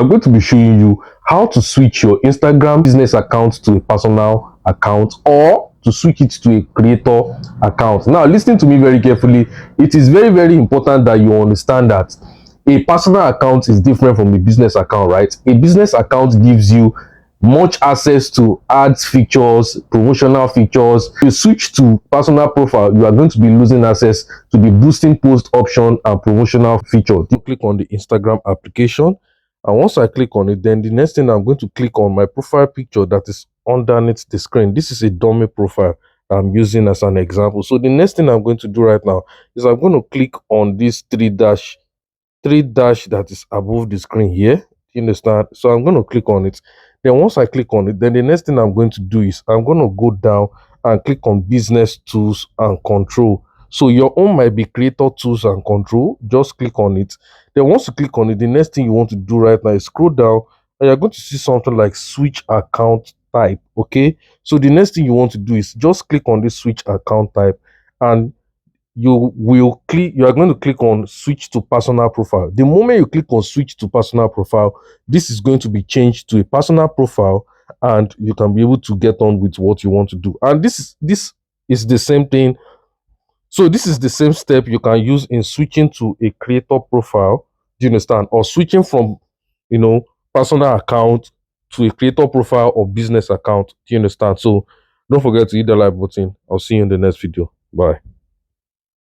I'm going to be showing you how to switch your Instagram business account to a personal account, or to switch it to a creator account. Now, listen to me very carefully. It is very, very important that you understand that a personal account is different from a business account, right? A business account gives you much access to ads features, promotional features. If you switch to personal profile, you are going to be losing access to the boosting post option and promotional feature. Click on the Instagram application, and once I click on it, then the next thing I'm going to click on my profile picture that is underneath the screen. This is a dummy profile I'm using as an example. So the next thing I'm going to do right now is I'm going to click on this three dash that is above the screen here. You understand? So I'm going to click on it. Then once I click on it, then the next thing I'm going to do is I'm going to go down and click on business tools and control. So your own might be creator tools and control. Just click on it. Then once you click on it, the next thing you want to do right now is scroll down, and you're going to see something like switch account type. Okay. So the next thing you want to do is just click on this switch account type, and you are going to click on switch to personal profile. The moment you click on switch to personal profile, this is going to be changed to a personal profile, and you can be able to get on with what you want to do. And this is the same thing. So this is the same step you can use in switching to a creator profile. Do you understand? Or switching from, personal account to a creator profile or business account. Do you understand? So don't forget to hit the like button. I'll see you in the next video. Bye.